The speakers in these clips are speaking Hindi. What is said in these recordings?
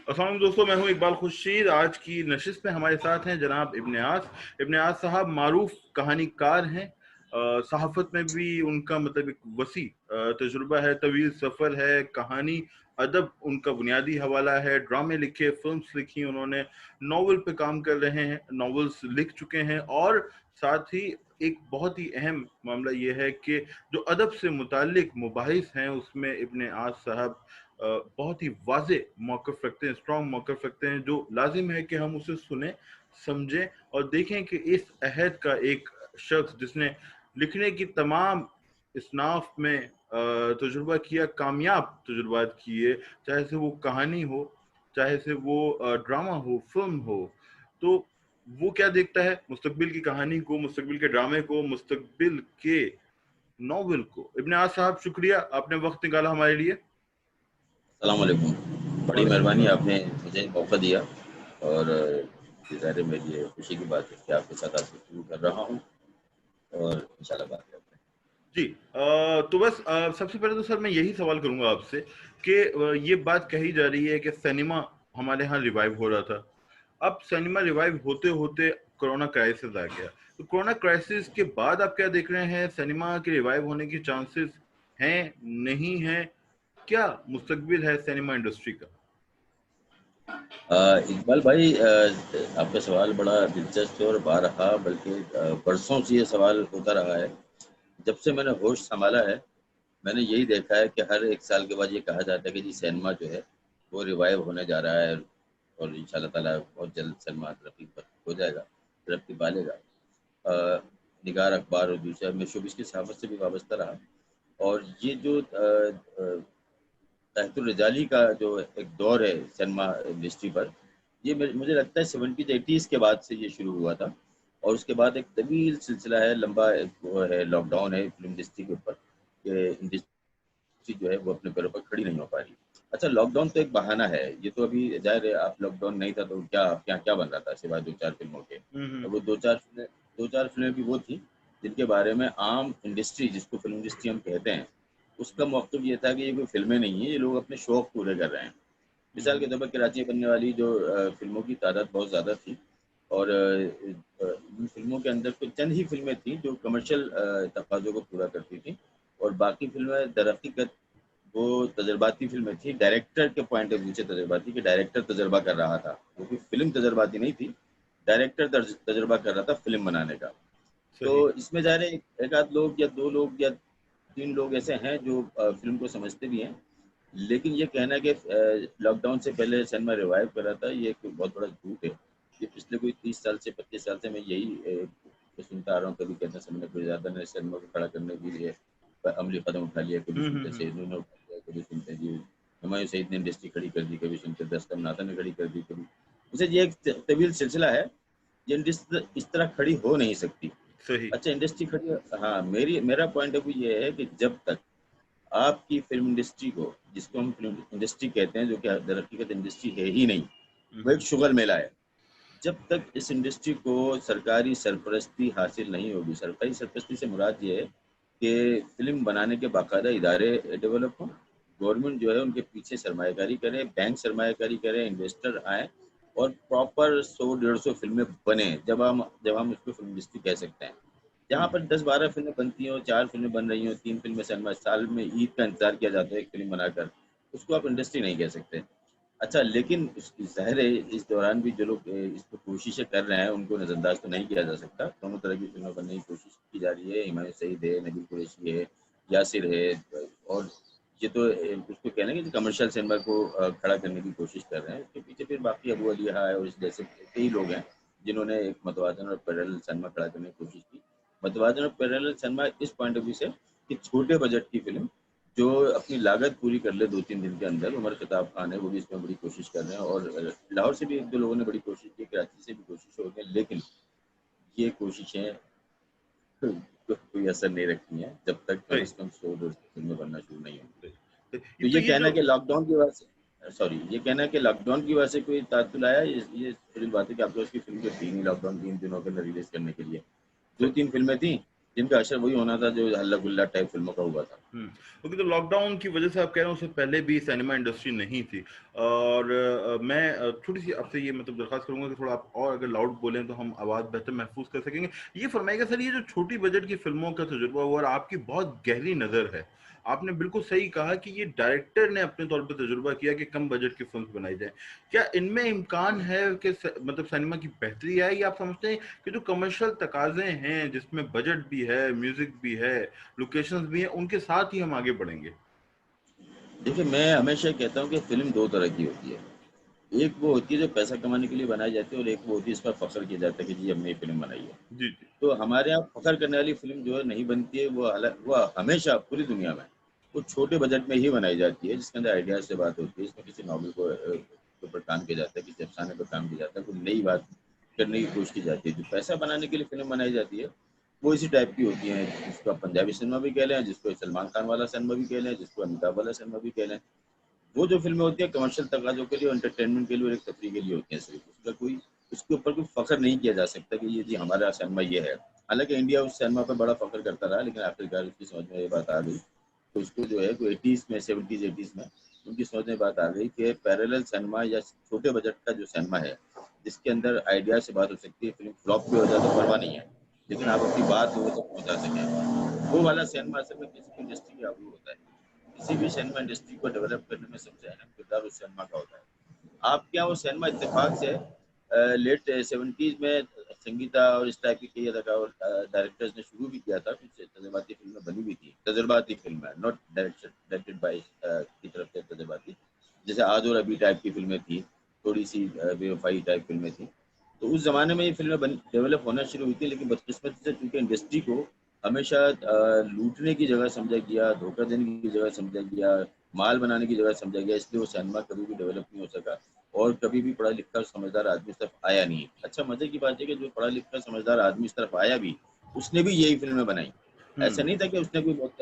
अस्सलाम वालेकुम दोस्तों, मैं हूं इकबाल खुर्शीद। आज की नशिस्त में हमारे साथ हैं जनाब इब्ने आस। इब्ने आस साहब मारूफ कहानीकार हैं। सहाफत में भी उनका मतलब एक वसी तजुर्बा है, तवील सफ़र है। कहानी अदब उनका बुनियादी हवाला है। ड्रामे लिखे, फिल्म्स लिखी उन्होंने, नॉवल पे काम कर रहे हैं, नॉवेल्स लिख चुके हैं। और साथ ही एक बहुत ही अहम मामला ये है कि जो अदब से मुतालिक मुबाहिस हैं उसमें इब्ने आस साहब बहुत ही वाज़े मौक़िफ़ रखते हैं, स्ट्रॉन्ग मौक़िफ़ रखते हैं, जो लाजिम है कि हम उसे सुने, समझें और देखें कि इस अहद का एक शख्स जिसने लिखने की तमाम इसनाफ में तजुर्बा किया, कामयाब तजुर्बात किए, चाहे से वो कहानी हो, चाहे से वो ड्रामा हो, फिल्म हो, तो वो क्या देखता है मुस्तकबिल की कहानी को, मुस्तकबिल के ड्रामे को, मुस्तकबिल के नॉवल को। इब्ने आस साहब, शुक्रिया आपने वक्त निकाला हमारे लिए। अस्सलाम वालेकुम। बड़ी वालेकुम मेहरबानी, सलाम। आपने मुझे मौका दिया और ये ज़ाहिर है मेरे लिए खुशी की बात है कि आपके साथ आज गुफ्तगू कर रहा हूँ और इंशाल्लाह बात करते हैं। जी, तो बस सबसे पहले तो सर मैं यही सवाल करूंगा आपसे कि ये बात कही जा रही है कि सिनेमा हमारे यहाँ रिवाइव हो रहा था। अब सिनेमा रिवाइव होते होते कोरोना क्राइसिस आ गया। तो कोरोना क्राइसिस के बाद आप क्या देख रहे हैं? सिनेमा के रिवाइव होने की चांसेस हैं, नहीं हैं? क्या मुस्तकबिल है सिनेमा इंडस्ट्री का? इकबाल भाई, आपका सवाल बड़ा दिलचस्प है और बारहा बल्कि बरसों से ये सवाल होता रहा है। जब से मैंने होश संभाला है, मैंने यही देखा है कि हर 1 साल के बाद ये कहा जाता है कि जी सिनेमा जो है वो रिवाइव होने जा रहा है और इंशाल्लाह ताला बहुत जल्द सिनेमा तरक्की पर हो जाएगा, तरक्की पालेगा। निगार अखबार और दूसरा मैं शोबिस की सहाफ़त से भी वाबस्ता रहा और ये जो तहतुर रजाली का जो एक दौर है सिनेमा इंडस्ट्री पर, ये मुझे लगता है 70s 80s के बाद से ये शुरू हुआ था और उसके बाद एक तवील सिलसिला है, लंबा एक वो है लॉकडाउन है फिल्म इंडस्ट्री के ऊपर कि इंडस्ट्री जो है वो अपने पैरों पर खड़ी नहीं हो पा रही। अच्छा, लॉकडाउन तो एक बहाना है, ये तो अभी ज़ाहिर है आप लॉकडाउन नहीं था तो क्या आपके यहाँ क्या बन रहा था सिवाय 2-4 फ़िल्मों के? हम्म। और वो 2-4 फ़िल्में भी वो थी जिनके बारे में आम इंडस्ट्री जिसको फ़िल्म इंडस्ट्री हम कहते हैं, उसका मौक़िफ़ ये था कि ये कोई फ़िल्में नहीं हैं, ये लोग अपने शौक पूरे कर रहे हैं। मिसाल के तौर पर कराची में बनने वाली जो फ़िल्मों की तादाद बहुत ज़्यादा थी और इन फ़िल्मों के अंदर कुछ चंद ही फ़िल्में थीं जो कमर्शियल तकाज़ों को पूरा करती थीं और बाकी फ़िल्में दर हकीकत वो तजुर्बाती फ़िल्में थी, डायरेक्टर के पॉइंट ऑफ व्यू से तजुर्बाती कि डायरेक्टर तजुर्बा कर रहा था। वो कोई फ़िल्म तजुर्बाती नहीं थी, डायरेक्टर तजुर्बा कर रहा था फ़िल्म बनाने का। सही। तो इसमें ज़ाहिर है एक आध लोग या 2 लोग या 3 लोग ऐसे हैं जो फ़िल्म को समझते भी हैं। लेकिन ये कहना कि लॉकडाउन से पहले सिनेमा रिवाइव कर रहा था, ये एक बहुत बड़ा झूठ है। ये पिछले कोई 30 साल से 25 साल से मैं यही सुनता आ रहा हूँ। कभी कहते हैं समय गुलज़ादा ने सिनेमा को खड़ा करने के लिए अमली कदम उठा लिया, कभी सुनते हम्म। सैयद नूर ने उठा लिया, कभी सुनते जी हुमायूं सईद ने इंडस्ट्री खड़ी कर दी, कभी सुनते दस्तम नाता ने खड़ी कर दी, कभी अच्छा ये एक तवील सिलसिला है। ये इंडस्ट्री इस तरह खड़ी हो नहीं सकती। सही। अच्छा इंडस्ट्री खड़ी हाँ, मेरा पॉइंट ऑफ व्यू ये है कि जब तक आपकी फ़िल्म इंडस्ट्री को, जिसको हम फ़िल्म इंडस्ट्री कहते हैं, जो कि दर हकीकत इंडस्ट्री है ही नहीं, वो एक हम्म। शुगर मेला है। जब तक इस इंडस्ट्री को सरकारी सरपरस्ती हासिल नहीं होगी, सरकारी सरपरस्ती से मुराद ये है कि फ़िल्म बनाने के बाकायदा इदारे डेवलप हों, गवर्नमेंट जो है उनके पीछे सरमायाकारी करे, बैंक सरमायाकारी करे, इन्वेस्टर आएँ और प्रॉपर 100-150 फ़िल्में बनें, जब हम उसको फ़िल्म इंडस्ट्री कह सकते हैं। जहाँ पर 10-12 फ़िल्में बनती हों, 4 फ़िल्में बन रही हों, 3 फ़िल्में सिनेमा साल में ईद का इंतज़ार किया जाता है एक फ़िल्म बनाकर, उसको आप इंडस्ट्री नहीं कह सकते। अच्छा, लेकिन उस ज़ाहिर है इस दौरान भी जो लोग इसको कोशिशें कर रहे हैं, उनको नज़रअंदाज तो नहीं किया जा सकता। दोनों तरह की फ़िल्में बनने की कोशिश की जा रही है। हुमायूं सईद है, नबील कुरैशी है, यासिर है और ये तो उसको कह लेंगे कि कमर्शियल सिनेमा को खड़ा करने की कोशिश कर रहे हैं। उसके पीछे फिर बाकी अबू अली है और इस जैसे कई लोग हैं, जिन्होंने एक मतवाज़न और पैरेलल सिनेमा खड़ा करने की कोशिश की। मतवाज़न और पैरेलल सिनेमा इस पॉइंट ऑफ व्यू से कि छोटे बजट की फ़िल्म जो अपनी लागत पूरी कर ले 2-3 दिन के अंदर। उमर ख़त्ताब खान है, वो भी इसमें बड़ी कोशिश कर रहे हैं और लाहौर से भी 1-2 लोगों ने बड़ी कोशिश की, कराची से भी कोशिश हो गई, लेकिन ये कोशिशें कोई असर नहीं रखती हैं, जब तक कम सही। से कम 100-150 फ़िल्में बनना शुरू नहीं होंगी। सही। सही। तो तो ये ये कहना जो कि लॉकडाउन की वजह से ये कहना है कि लॉकडाउन की वजह से कोई तात्तुल आया, ये थोड़ी बात है कि आपके पास की फ़िल्म तो थी नहीं लॉकडाउन 3 दिनों के अंदर रिलीज़ करने के लिए। सही। 2-3 फ़िल्में थीं, जिनका असर वही होना था जो हल्ला गुल्ला टाइप फिल्मों का हुआ था। ओके, तो लॉकडाउन की वजह से आप कह रहे हैं उससे पहले भी सिनेमा इंडस्ट्री नहीं थी, और मैं थोड़ी सी आपसे ये मतलब दरखास्त करूंगा कि थोड़ा आप और अगर लाउड बोलें तो हम आवाज़ बेहतर महफूज कर सकेंगे। ये फरमाइएगा सर, ये जो छोटी बजट की फिल्मों का तजुर्बा हुआ और आपकी बहुत गहरी नज़र है, आपने बिल्कुल सही कहा कि ये डायरेक्टर ने अपने तौर पर तजुर्बा किया कि कम बजट की फिल्म बनाई जाए। क्या इनमें इम्कान है कि मतलब सिनेमा की बेहतरी आए, या आप समझते हैं कि जो कमर्शियल तकाजे हैं जिसमें बजट भी है, म्यूजिक भी है, लोकेशंस भी हैं, उनके साथ ही हम आगे बढ़ेंगे? देखिए, मैं हमेशा कहता हूँ कि फिल्म दो तरह की होती है। एक वो होती है जो पैसा कमाने के लिए बनाई जाती है, और एक वो होती है इस पर फख्र किया जाता है कि जी हमने ये फिल्म बनाई है। जी, जी। तो हमारे यहाँ फख्र करने वाली फिल्म जो है नहीं बनती है, वो हमेशा पूरी दुनिया में वो छोटे बजट में ही बनाई जाती है, जिसके अंदर आइडियाज से बात होती है, इसमें किसी नॉवल को के ऊपर काम किया जाता है, किसी अफसाने पर काम किया जाता है, कोई नई बात करने की कोशिश की जाती है। जो पैसा बनाने के लिए फिल्म बनाई जाती है वो इसी टाइप की होती है, जिसको आप पंजाबी सिनेमा भी कह लें, जिसको सलमान खान वाला सिनेमा भी कह लें, जिसको अमिताभ वाला सिनेमा भी कह लें। वो जो फ़िल्में होती हैं कमर्शियल तकाज़ों के लिए और एंटरटेनमेंट के लिए और एक तफ़रीह के लिए होती हैं सिर्फ़। उसका कोई उसके ऊपर कोई फ़ख्र नहीं किया जा सकता कि ये जी हमारा सिनेमा ये है। हालाँकि इंडिया उस सिनेमा पे बड़ा फ़ख्र करता रहा, लेकिन आखिरकार उसकी समझ में ये बात आ गई, तो उसको जो है कोई 80s में 70s 80s में उनकी समझ में बात आ गई कि पैरेलल सिनेमा या छोटे बजट का जो सिनेमा है, जिसके अंदर आइडिया से बात हो सकती है, फ़िल्म फ्लॉप भी हो जाए तो परवाह नहीं है, लेकिन आप अपनी बात लोगों तक पहुँचा सकें। वो वाला सिनेमा असल में किसी भी इंडस्ट्री के आगू होता है। किसी भी सिनेमा इंडस्ट्री को डेवलप करने में सबसे अहम किरदार उस सिनेमा का होता है। आप क्या वो सिनेमा इत्तेफाक से लेट 70s में संगीता और इस टाइप की कई अदाकार डायरेक्टर्स ने शुरू भी किया था, कुछ तजुर्बाती फिल्में बनी हुई थी, तजुर्बाती फिल्में, नॉट डायरेक्टेड बाय की तरफ से तजुर्बाती, जैसे आज और अभी टाइप की फिल्में थी, थोड़ी सी बेवफाई टाइप फिल्में थी। तो उस जमाने में ये फिल्में डेवलप होना शुरू हुई थी, लेकिन बदकिस्मती से चूंकि इंडस्ट्री को हमेशा लूटने की जगह समझा गया, धोखा देने की जगह समझा गया, माल बनाने की जगह समझा गया, इसलिए वो सिनेमा कभी भी डेवलप नहीं हो सका और कभी भी पढ़ा लिखा और समझदार आदमी इस तरफ आया नहीं। अच्छा, मजे की बात है कि जो पढ़ा लिखा समझदार आदमी इस तरफ आया भी, उसने भी यही फिल्में बनाई। ऐसा हम्म। नहीं था कि उसने कोई बहुत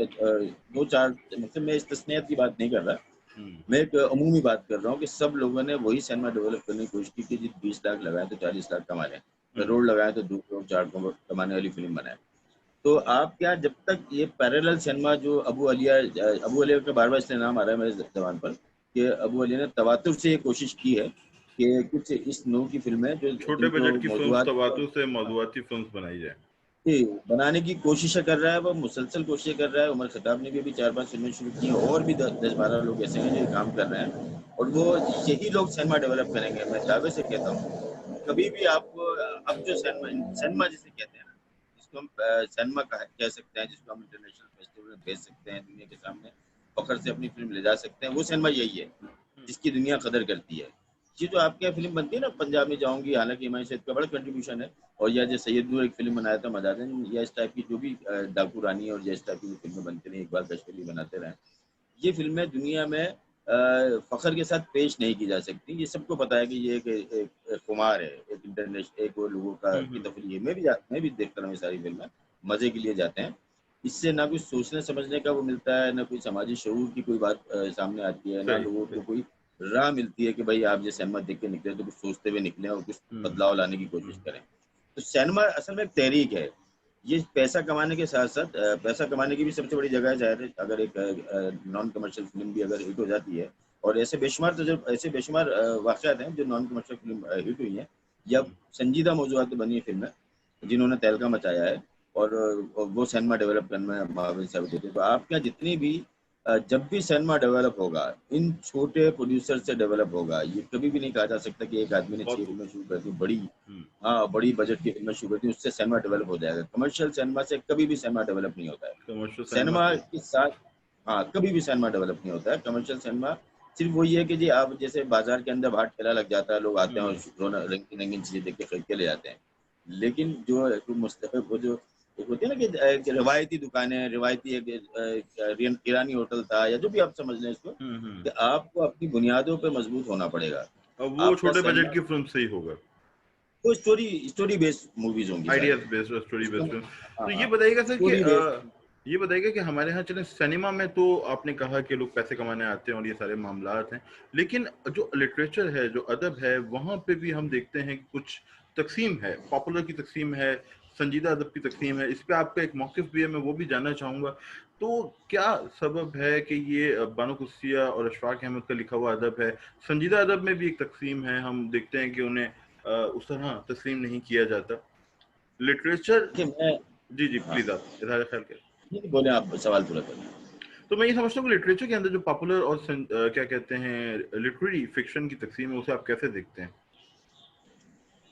दो चार, मतलब मैं इस तस्नीयत की बात नहीं कर रहा, हम्म। मैं एक अमूमी बात कर रहा हूँ कि सब लोगों ने वही सिनेमा डेवलप करने की कोशिश की कि जी 20 लाख लगाए तो 40 लाख कमा लें, हम्म। करोड़ लगाए तो 2 करोड़ 4 करोड़ कमाने वाली फिल्म बनाए। तो आप क्या, जब तक ये पैरेलल सिनेमा जो अबू अलिया का बार-बार इसलिए नाम आ रहा है मेरे ज़बान पर कि अबू अलिया ने तवातुर से ये कोशिश की है कि कुछ इस नौ की फ़िल्में जो छोटे जिनको बजट की फिल्म मौज़ूआत तवातुर से मौज़ूआती फिल्म बनाई जाए। जी, बनाने की कोशिशें कर रहा है, वो मुसलसल कोशिशें कर रहा है। उमर खत्ताब ने भी अभी 4-5 फ़िल्में शुरू की हैं, और भी द 10-12 लोग ऐसे हैं जो ये काम कर रहे हैं, और वो यही लोग सिनेमा डेवलप करेंगे। मैं दावे से कहता हूँ, कभी भी आपको अब जो सिनेमा जिसे कहते हैं ना, जिसको हम सिनेमा कह सकते हैं, जिसको हम इंटरनेशनल फेस्टिवल में भेज सकते हैं, दुनिया के सामने फ़ख्र से अपनी फ़िल्म ले जा सकते हैं, वो सिनेमा यही है, जिसकी दुनिया कदर करती है। ये जो आपके यहाँ फ़िल्म बनती है ना, पंजाब में जाऊँगी, हालाँकि हिमांशु सैयद का बड़ा कंट्रीब्यूशन है, और या जो सैयद नूर एक फ़िल्म बनाया था मदादन, या इस टाइप की जो भी डाकू रानी और या इस टाइप की जो फ़िल्में बनती रहीं, इकबाल तश्करी बनाते रहे। ये फ़िल्में दुनिया में फ़ख्र के साथ पेश नहीं की जा सकती। ये सबको पता है कि ये एक खुमार है, एक वो लोगों का की हम्म। तफरीह है। मैं भी देखता रहा हूँ ये सारी फ़िल्में, मज़े के लिए जाते हैं। इससे ना कुछ सोचने समझने का वो मिलता है, ना कोई समाजी शऊर की कोई बात सामने आती है, ना सही, लोगों सही। को कोई राह मिलती है कि भाई आप ये सिनेमा देख के निकले तो कुछ सोचते हुए निकलें और कुछ हम्म। बदलाव लाने की कोशिश हम्म। करें। तो सिनेमा असल में एक तहरीक है। ये पैसा कमाने के साथ-साथ पैसा कमाने की भी सबसे बड़ी जगह है, ज़ाहिर है, अगर एक नॉन कमर्शियल फ़िल्म भी अगर हिट हो जाती है, और ऐसे बेशुमार वाक़यात हैं जो नॉन कमर्शियल फ़िल्म हिट हुई हैं या हम्म। संजीदा मौज़ूआत पे बनी है फ़िल्में, जिन्होंने तहलका मचाया है, और वो सिनेमा डेवलप करने में माविन साबित होते हैं। तो आपके यहाँ जितनी भी जब भी सिनेमा डेवलप होगा, इन छोटे प्रोड्यूसर से डेवलप होगा। ये कभी भी नहीं कहा जा सकता कि एक आदमी ने 6 बहुत खूब। फ़िल्में शुरू कर दी, बड़ी, हम्म। हाँ, बड़ी बजट की फ़िल्में शुरू कर दी, उससे सिनेमा डेवलप हो जाएगा। कमर्शियल सिनेमा से कभी भी सिनेमा डेवलप नहीं होता है। कमर्शियल सिनेमा सिनेमा से। के साथ, हाँ, कभी भी सिनेमा डेवलप नहीं होता है। कमर्शियल सिनेमा सिर्फ़ वही है कि जी आप जैसे बाज़ार के अंदर बाहर ठेला लग जाता है, लोग आते हैं और हम्म। रोना रंगीन-रंगीन चीज़ें देख के खरीद के ले जाते हैं। लेकिन जो एक वो जो एक होती है ना कि रिवायती दुकानें, रिवायती एक ईरानी होटल था, या जो भी आप समझ लें इसको, हम्म। कि आपको अपनी बुनियादों पे मज़बूत होना पड़ेगा। अब वो आपका छोटे बजट सिनेमा की फिल्म से ही होगा। वो स्टोरी बेस्ड मूवीज़ होंगी सारी। आइडियाज बेस्ड, स्टोरी उसको बेस्ड फिल्म। तो ये हाँ, बताइएगा सर कि स्टोरी बेस्ड। ये बताइएगा कि हमारे यहाँ चले सिनेमा में तो आपने कहा कि लोग पैसे कमाने आते हैं और ये सारे मामलात हैं, लेकिन जो लिटरेचर है, जो अदब है, वहाँ पे भी हम देखते हैं कि कुछ तकसीम है, पॉपुलर की तकसीम है, संजीदा अदब की तकसीम है, इस पे आपका एक मौक़िफ़ भी है, मैं वो भी जानना चाहूँगा। तो क्या सबब है कि ये बानो कुर्सिया और अशफाक अहमद का लिखा हुआ अदब है, संजीदा अदब में भी एक तकसीम है, हम देखते हैं कि उन्हें उस तरह तस्लीम नहीं किया जाता। लिटरेचर कि मैं जी, जी, हाँ, प्लीज़ आप इज़हार ख़्याल करें। नहीं बोले, आप सवाल पूरा करें। तो मैं ये समझता हूँ कि लिटरेचर के अंदर जो पॉपुलर और क्या कहते हैं लिटरेरी फ़िक्शन की तकसीम है, उसे आप कैसे देखते हैं?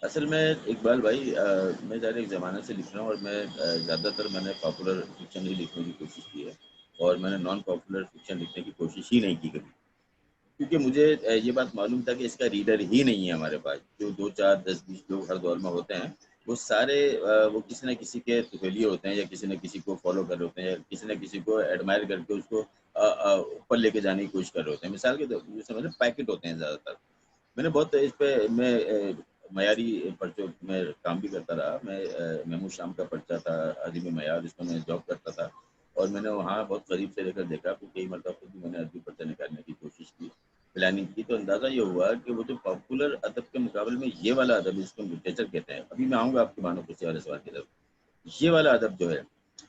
असल में इकबाल भाई, मैं ज़ाहिर एक ज़माने से लिख रहा हूँ और मैं ज़्यादातर मैंने पॉपुलर फ़िक्शन ही लिखने की कोशिश की है और मैंने नॉन पॉपुलर फ़िक्शन लिखने की कोशिश ही नहीं की कभी। क्योंकि मुझे ये बात मालूम था कि इसका रीडर ही नहीं है हमारे पास। जो 2, 4, 10, 20 लोग हर दौर में होते हैं, वो सारे वो किसी न किसी के तुफैली होते हैं या किसी न किसी को फ़ॉलो कर रहे होते हैं या किसी न किसी को एडमायर करके उसको ऊपर लेके जाने की कोशिश कर रहे होते हैं। मिसाल के तौर पे समझ लें, पैकेट होते हैं ज़्यादातर। मैंने बहुत इस पे मैं मयारी पर्चों में काम भी करता रहा। मैं महमूद शाम का पर्चा था, अदबी मयार, इसमें मैं जॉब करता था और मैंने वहाँ बहुत करीब से रहकर देखा, तो कई मरतबा खुद भी मैंने अदबी पर्चा निकालने की कोशिश की, प्लानिंग की, तो अंदाज़ा ये हुआ कि वो जो पॉपुलर अदब के मुकाबले में ये वाला अदब, जिसको लिटरेचर कहते हैं, अभी मैं आऊँगा आपके बानो कुर्सी वाले सवाल की तरफ। ये वाला अदब जो है,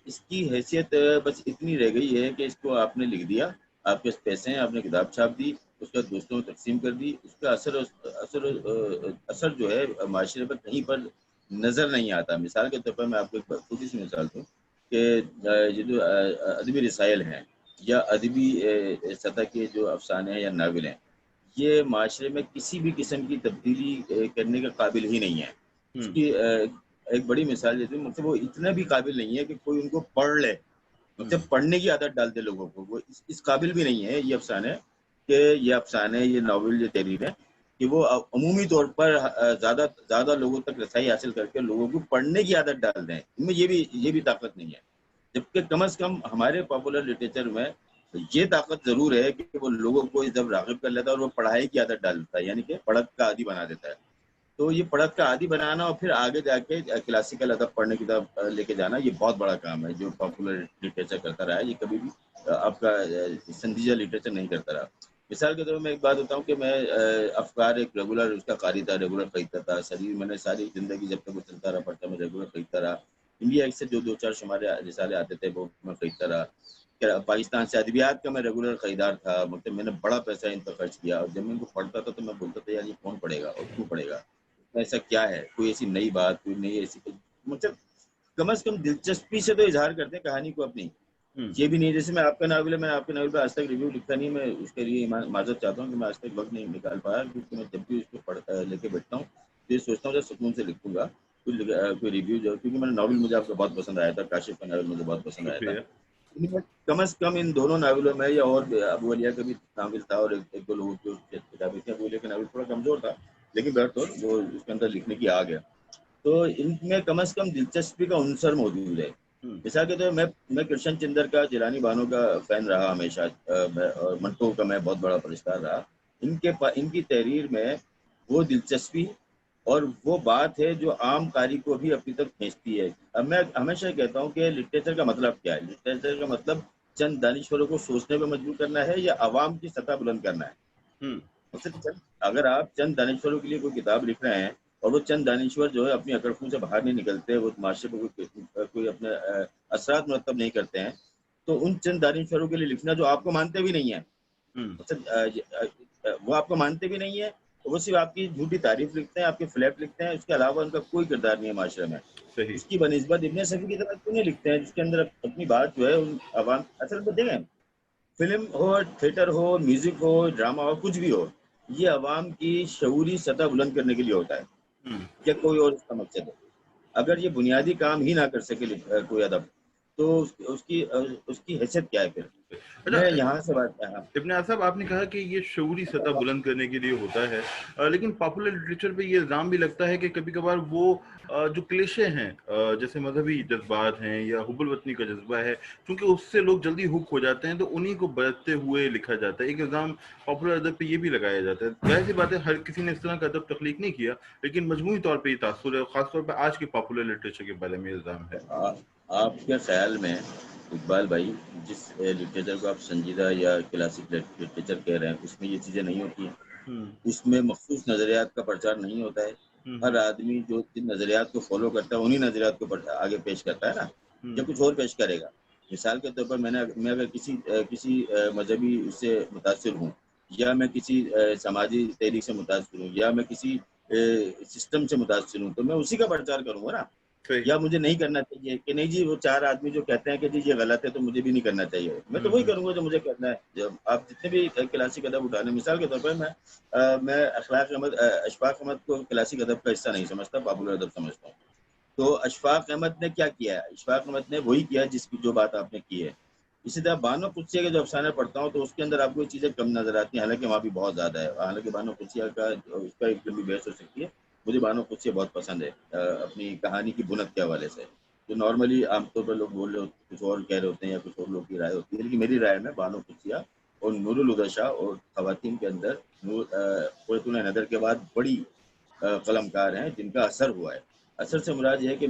इसकी हैसियत बस इतनी रह गई है कि इसको आपने लिख दिया, आपके पास पैसे हैं, आपने किताब छाप दी, उसके बाद दोस्तों में तक़सीम कर दी, उसका असर जो है माशरे पर कहीं पर नज़र नहीं आता। मिसाल के तौर पर मैं आपको एक छोटी-सी मिसाल दूँ कि ये जो अदबी रिसाइल हैं या अदबी सतह के जो अफ़साने हैं या नावल हैं, ये माशरे में किसी भी किस्म की तब्दीली करने के काबिल ही नहीं है। हुँ, उसकी एक बड़ी मिसाल देती हूँ, मतलब वो इतने भी काबिल नहीं है कि कोई उनको पढ़ ले, हुँ, मतलब पढ़ने की आदत डाल दे लोगों को। वो इस काबिल भी नहीं है ये अफ़साने, कि ये अफ़साने, ये नॉवल, ये तहरीरें, कि वो अमूमी तौर पर ज़्यादा ज़्यादा लोगों तक रसाई हासिल करके लोगों को पढ़ने की आदत डाल दें। इनमें ये भी ताकत नहीं है। जबकि कम से कम हमारे पॉपुलर लिटरेचर में ये ताकत ज़रूर है कि वो लोगों को जब राग़िब कर लेता है और वो पढ़ाई की आदत डाल देता है, यानी कि पढ़त का आदी बना देता है। तो ये पढ़त का आदी बनाना और फिर आगे जाके क्लासिकल अदब पढ़ने की तरफ लेके जाना, ये बहुत बड़ा काम है जो पॉपुलर लिटरेचर करता रहा है। ये कभी भी आपका संदीजा लिटरेचर नहीं करता रहा। मिसाल के तौर पे मैं एक बात बताऊँ कि मैं अफ़गार एक रेगुलर उसका क़ारी था, रेगुलर खरीदता था। मैंने सारी ज़िंदगी जब तक वो चलता रहा पढ़ता, मैं रेगुलर खरीदता रहा। इंडिया एक्स से जो 2-4 शुमारे रिसाले आते थे वो मैं खरीदता रहा। क्या पाकिस्तान से अदबियात का मैं रेगुलर खरीदार था, मतलब मैंने बड़ा पैसा इन पर खर्च किया और जब मैं इनको पढ़ता था तो मैं बोलता था, यार ये कौन पढ़ेगा और क्यों पढ़ेगा? ऐसा क्या है? कोई ऐसी नई बात, कोई नई ऐसी, मतलब कम से कम दिलचस्पी से तो इज़हार करते हैं कहानी को अपनी। हुँ, ये भी नहीं, जैसे मैं आपका नावल है, मैंने आपके नावल पे आज तक रिव्यू लिखा नहीं है, मैं उसके लिए माज़रत चाहता हूँ कि मैं आज तक वक़्त नहीं निकाल पाया, क्योंकि मैं जब भी उसको लेके बैठता हूँ, तो ये सोचता हूँ सुकून से लिखूँगा। कोई रिव्यू जो, क्योंकि मैंने नावल मुझे आपका बहुत पसंद आया था, काशिफ़ का नावल मुझे बहुत पसंद आया था। शुक्रिया। लेकिन कम से कम इन दोनों नावलों में, या और भी अबू वलिया का भी नावल था और एक 1-2 लोगों की किताबें थी। अबू वलिया का नावल थोड़ा कमज़ोर था, लेकिन बहरतौर वो उसके अंदर लिखने की आग है। तो इनमें कम से कम दिलचस्पी का अंसर मौजूद है। हुँ, मिसाल के तौर पे मैं कृष्ण चंद्र का, जिलानी बानो का फ़ैन रहा हमेशा, और मंटो का मैं बहुत बड़ा परिस्तार रहा। इनकी तहरीर में वो दिलचस्पी और वो बात है जो आम कारी को भी अपनी तरफ खींचती है। अब मैं हमेशा ये कहता हूँ कि लिटरेचर का मतलब क्या है? लिटरेचर का मतलब चंद दानिश्वरों को सोचने पे मजबूर करना है या अवाम की सतह बुलंद करना है? हुँ, मतलब अगर आप चंद दानिश्वरों के लिए कोई किताब लिख रहे हैं और वो चंद दानिश्वर जो है अपनी अकड़ से बाहर नहीं निकलते, वो माशरे पे कोई अपने असरात मुरतब नहीं करते हैं, तो उन चंद दानिश्वरों के लिए लिखना जो आपको मानते भी नहीं है, हुँ, मतलब वो आपको मानते भी नहीं है, वो सिर्फ आपकी झूठी तारीफ लिखते हैं, आपके फ्लैप लिखते हैं, उसके अलावा उनका कोई किरदार नहीं है माशरे में। सही। उसकी बनिस्बत इब्न सफ़ी की तरह क्यों नहीं लिखते हैं, जिसके अंदर अपनी बात जो है उन अवाम, असल में देखें, फ़िल्म हो, थिएटर हो, म्यूज़िक हो, ड्रामा हो, कुछ भी हो, ये अवाम की शऊरी सतह बुलंद करने के लिए होता है हुँ, या कोई और इसका मकसद है। अगर ये बुनियादी काम ही ना कर सके कोई अदब, तो उसकी हैसियत क्या है फिर? मैं अच्छा, यहाँ से बात, हाँ, इब्न आसफ आपने कहा कि ये शऊरी सतह बुलंद करने के लिए होता है, लेकिन पॉपुलर लिटरेचर पे ये इल्ज़ाम भी लगता है कि कभी-कभार वो जो क्लिशे हैं, जैसे मज़हबी जज़्बात हैं या हुब्बुल वतनी का जज़्बा है, क्योंकि उससे लोग जल्दी हुक हो जाते हैं, तो उन्हीं को बरतते हुए लिखा जाता है। एक इल्ज़ाम पॉपुलर अदब पे ये भी लगाया जाता है। ज़ाहिर-सी बात है, हर किसी ने इस तरह का अदब तख्लीक नहीं किया, लेकिन मजमूई तौर पे ये तासुर है, ख़ास तौर पे आज के पॉपुलर लिटरेचर के बारे में इल्ज़ाम है। आपके ख़्याल में इकबाल भाई, जिस लिटरेचर को आप संजीदा या क्लासिक लिटरेचर कह रहे हैं, उसमें ये चीज़ें नहीं होती हैं? हुँ। उसमें मख़सूस नज़रियात का प्रचार नहीं होता है? हर आदमी जो जिन नजरियात को फॉलो करता है उन्हीं नजरियात को आगे पेश करता है ना, या कुछ और पेश करेगा। मिसाल के तौर पर मैं अगर किसी मजहबी उससे मुतासिर हूँ, या मैं किसी समाजी तहरीक से मुतासिर हूँ, या मैं किसी सिस्टम से मुतासिर हूँ, तो मैं उसी का प्रचार करूंगा ना। सही। या मुझे नहीं करना चाहिए कि नहीं जी, वो 4 आदमी जो कहते हैं कि जी ये गलत है तो मुझे भी नहीं करना चाहिए, मैं तो वही करूंगा जो मुझे करना है। जब आप जितने भी क्लासिक अदब उठा लें, मिसाल के तौर पर मैं अशफाक अहमद को क्लासिक अदब का हिस्सा नहीं समझता, पॉपुलर अदब समझता हूँ। तो अशफाक अहमद ने क्या किया है? अशफाक अहमद ने वही किया जिसकी जो बात आपने की है। इसी तरह बानो कुदसिया के जो अफसाने पढ़ता हूँ, तो उसके अंदर आपको ये चीज़ें कम नजर आती हैं, हालांकि वहाँ भी बहुत ज़्यादा है। हालांकि बानो कुदसिया का उसका एक लंबी बहस हो सकती है। मुझे बानो कुदसिया बहुत पसंद है अपनी कहानी की बुनत के हवाले से। जो नॉर्मली आमतौर पर लोग बोल रहे होते, कुछ और कह रहे होते हैं, या कुछ और लोग की राय होती है, लेकिन मेरी राय में बानो कुदसिया और नूरुल हुदा शाह और खवातीन के अंदर क़ुर्रतुल ऐन नदर के बाद बड़ी कलमकार हैं जिनका असर हुआ है। असर से मुराद ये है कि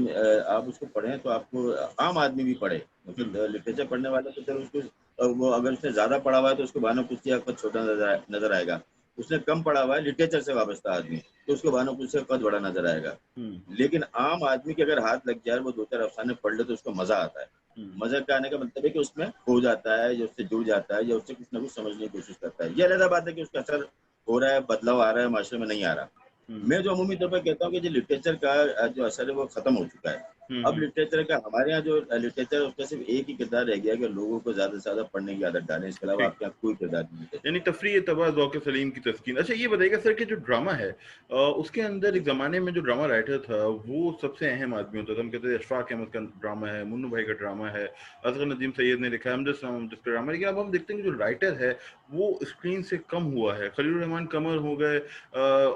आप उसको पढ़ें तो आपको आम आदमी भी पढ़े, मतलब लिटरेचर पढ़ने वाले तो चलो उसको वो अगर उसने ज़्यादा पढ़ा हुआ है तो उसको बानो कुदसिया का कद छोटा नज़र आएगा। उसने कम पढ़ा हुआ है, लिटरेचर से वाबस्ता आदमी, तो उसको बानो कुदसिया का कद बड़ा नज़र आएगा। लेकिन आम आदमी के अगर हाथ लग जाए, वो 2-4 अफसाने पढ़ ले, तो उसको मज़ा आता है। मज़ा का आने का मतलब है कि उसमें खो जाता है, या उससे जुड़ जाता है, या उससे कुछ ना कुछ समझने की कोशिश करता है। ये अलग बात है कि उसका असर हो रहा है, बदलाव आ रहा है, माशरे में नहीं आ रहा। मैं जो अमूमी तौर पर कहता हूँ कि जो लिटरेचर का जो असर है वो खत्म हो चुका है। अब लिटरेचर का हमारे यहाँ जो लिटरेचर है, उसका सिर्फ एक ही किरदार रह गया कि लोगों को ज़्यादा से ज़्यादा पढ़ने की आदत डालें, इसके अलावा ठीक। आपके यहाँ कोई किरदार नहीं लिटरेचर यानी का। तफरीह तबा ज़ौक़ सलीम की तस्कीन। अच्छा ये बताइएगा सर कि जो ड्रामा है उसके अंदर एक जी, ज़माने में जो ड्रामा राइटर था वो सबसे अहम आदमी होता था। हम कहते थे अशफाक अहमद का ड्रामा है, मुन्नू भाई का ड्रामा है, असगर नदीम सैयद ने लिखा है, अमजद इस्लाम का ड्रामा है। लेकिन अब हम देखते हैं कि जो राइटर है वो स्क्रीन से कम हुआ है। खलील रहमान कमर हो गए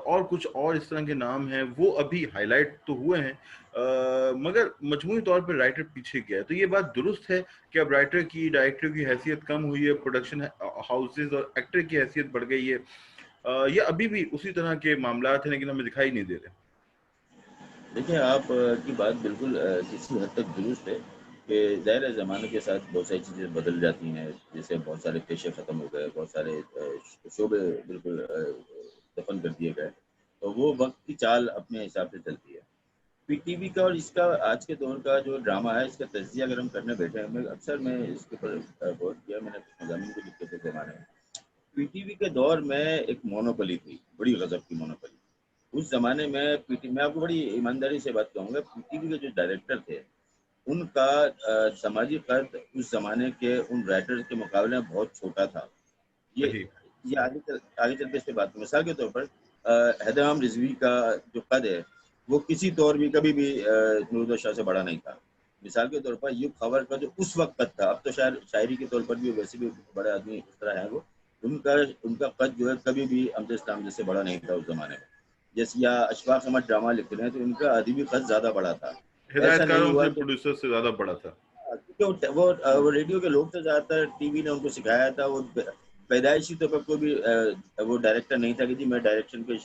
और कुछ और इस तरह के नाम हैं, वो अभी हाईलाइट तो हुए हैं मगर मजमूई तौर पर राइटर पीछे गया है। तो ये बात दुरुस्त है कि अब राइटर की डायरेक्टर की हैसियत कम हुई है, प्रोडक्शन हाउसेज और एक्टर की हैसियत बढ़ गई है, या अभी भी उसी तरह के मामलात हैं लेकिन हमें दिखाई नहीं दे रहे? देखिए आप की बात बिल्कुल किसी हद तक दुरुस्त है कि ज़ाहिर है ज़माने के साथ बहुत सारी चीज़ें बदल जाती हैं। जैसे बहुत सारे पेशे ख़त्म हो गए, बहुत सारे शोबे बिल्कुल दफ़न कर दिए गए। तो वो वक़्त की चाल अपने हिसाब से चलती है। पीटीवी का और इसका आज के दौर का जो ड्रामा है, इसका तज्ज़िया अगर हम करने बैठे हैं, मैं इसके ऊपर गौर किया, मैंने कुछ मज़ामीन भी लिखे थे ज़माने में। पीटीवी के दौर में एक मोनोपोली थी, बड़ी गज़ब की मोनोपोली। उस ज़माने में पीटी मैं आपको बड़ी ईमानदारी से बात कहूँगा, पीटीवी के जो डायरेक्टर थे, उनका समाजी कद उस ज़माने के उन राइटर्स के मुकाबले में बहुत छोटा था। ये सही। ये आगे चल के इस पे बात करूँ। मिसाल के तौर पर हैदर इमाम रिज़वी का जो कद है, वो किसी तौर भी कभी भी नूरुल शाह से बड़ा नहीं था। मिसाल के तौर पर अय्यूब खबर का जो उस वक़्त कद था, अब तो शायरी के तौर पर भी वैसे भी बड़े आदमी उस तरह हैं वो। उनका उनका कद जो है कभी भी अमजद इस्लाम जैसे बड़ा नहीं था उस ज़माने में। जैसे या अशफाक अहमद ड्रामा लिख रहे हैं, तो उनका अदबी कद ज़्यादा बड़ा था। ऐसा नहीं हिदायतकारों हुआ से, कि प्रोड्यूसर से ज़्यादा बड़ा था। क्योंकि वो रेडियो के लोग थे ज़्यादातर, टीवी ने उनको सिखाया था। वो पैदाइशी तौर पर कोई भी वो डायरेक्टर नहीं था कि जी मैं डायरेक्शन के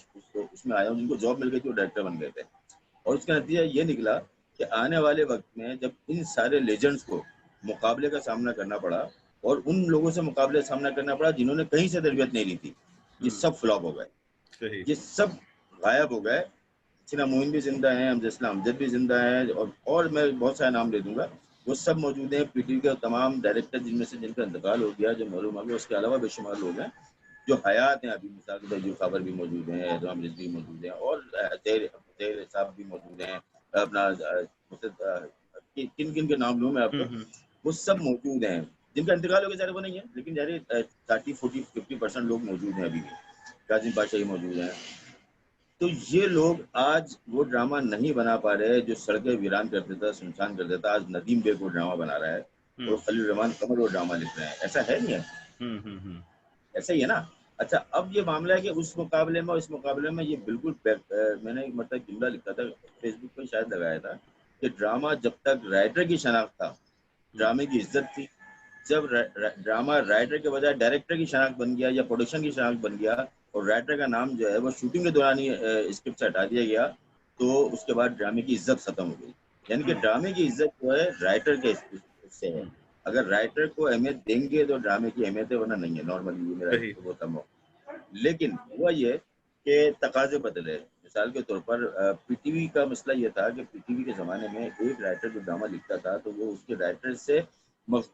उसमें आया हूँ। जिनको जॉब मिल गई थी वो डायरेक्टर बन गए थे। और उसका नतीजा ये निकला कि आने वाले वक्त में जब इन सारे लेजेंड्स को मुकाबले का सामना करना पड़ा, और उन लोगों से मुकाबले का सामना करना पड़ा जिन्होंने कहीं से तरबियत नहीं ली थी, ये हम्म। सब फ्लॉप हो गए। सही। ये सब गायब हो गए। सिना मोइन भी जिंदा हैं, अमजद भी जिंदा हैं, और मैं बहुत सारे नाम ले दूंगा। वो सब मौजूद हैं। पीटीवी के तमाम डायरेक्टर जिनमें से जिनका इंतकाल हो गया, जो मालूम आ गया, उसके अलावा बेशुमार लोग हैं जो हयात हैं अभी। मिसाल के तौर पर खबर भी मौजूद हैं, एहतराम रिजवी मौजूद हैं, और तहर साहब भी मौजूद हैं। अपना किन किन के नाम लूँ मैं आपको, हम्म। वो सब मौजूद हैं। जिनका इंतकाल हो गया ज़्यादा वो नहीं है, लेकिन ज़ाहिर 30-40-50% लोग मौजूद हैं अभी भी। काजिम पाशाही मौजूद हैं। तो ये लोग आज वो ड्रामा नहीं बना पा रहे जो सड़कें वीरान कर देता, सुनसान कर देता। आज नदीम बेग वो ड्रामा बना रहा है, और हम्म। खलील रहमान कमर वो ड्रामा लिख रहे हैं। ऐसा है नहीं है? हम्म। ऐसा ही है ना? अच्छा, अब ये मामला है कि उस मुकाबले में और इस मुकाबले में ये बिल्कुल मैंने एक मतलब जुमला लिखा था, फेसबुक पे शायद लगाया था, कि ड्रामा जब तक राइटर की शनाख्त था, हम्म। ड्रामे की इज्जत थी। जब ड्रामा राइटर के बजाय डायरेक्टर की शनाख्त बन गया, या प्रोडक्शन की शनाख्त बन गया, और राइटर का नाम जो है वो शूटिंग के दौरान ही स्क्रिप्ट से हटा दिया गया, तो उसके बाद ड्रामे की इज्जत खत्म हो गई। यानी कि हम्म। ड्रामे की इज्जत जो है राइटर के से है। हम्म। अगर राइटर को अहमियत देंगे तो ड्रामे की अहमियत है, वरना नहीं है। नॉर्मली ये मेरा सही। वो तम। लेकिन हुआ ये कि तकाजे बदले। मिसाल के तौर पर पीटीवी का मसला ये था कि पीटीवी के ज़माने में एक राइटर जो ड्रामा लिखता था तो वो उसके राइटर से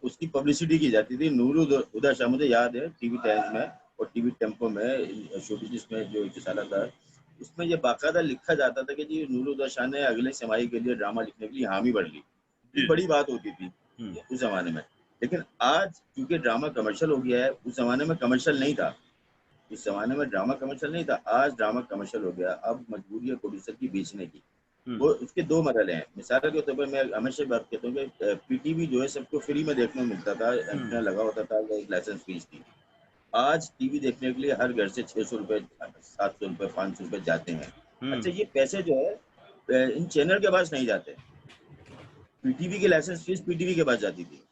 उसकी पब्लिसिटी की जाती थी। नूर हुदा शाह मुझे याद है टीवी टाइम्स में और टीवी टेम्पो में शो बिज़नेस में जो एक रिसाला था, उसमें ये बाकायदा लिखा जाता था कि जी नूर हुदा शाह ने अगले छमाही के लिए ड्रामा लिखने के लिए हामी भर ली। ये जी जी। बड़ी बात होती थी उस ज़माने में। लेकिन आज क्योंकि ड्रामा कमर्शियल हो गया है, उस ज़माने में कमर्शियल नहीं था। इस ज़माने में ड्रामा कमर्शियल नहीं था, आज ड्रामा कमर्शियल हो गया। अब मजबूरी है प्रोड्यूसर की बेचने की। वो उसके 2 मरहले हैं। मिसाल के तौर पर मैं हमेशा बात कहता हूँ कि पीटीवी जो है सबको फ्री में देखने को मिलता था, एंटीना लगा होता था, एक लाइसेंस फीस थी। आज टीवी देखने के लिए हर घर से ₹600, ₹700, ₹500 जाते हैं। अच्छा ये पैसे जो है इन चैनल के पास नहीं जाते। पीटीवी की लाइसेंस फीस पीटीवी के पास जाती थी।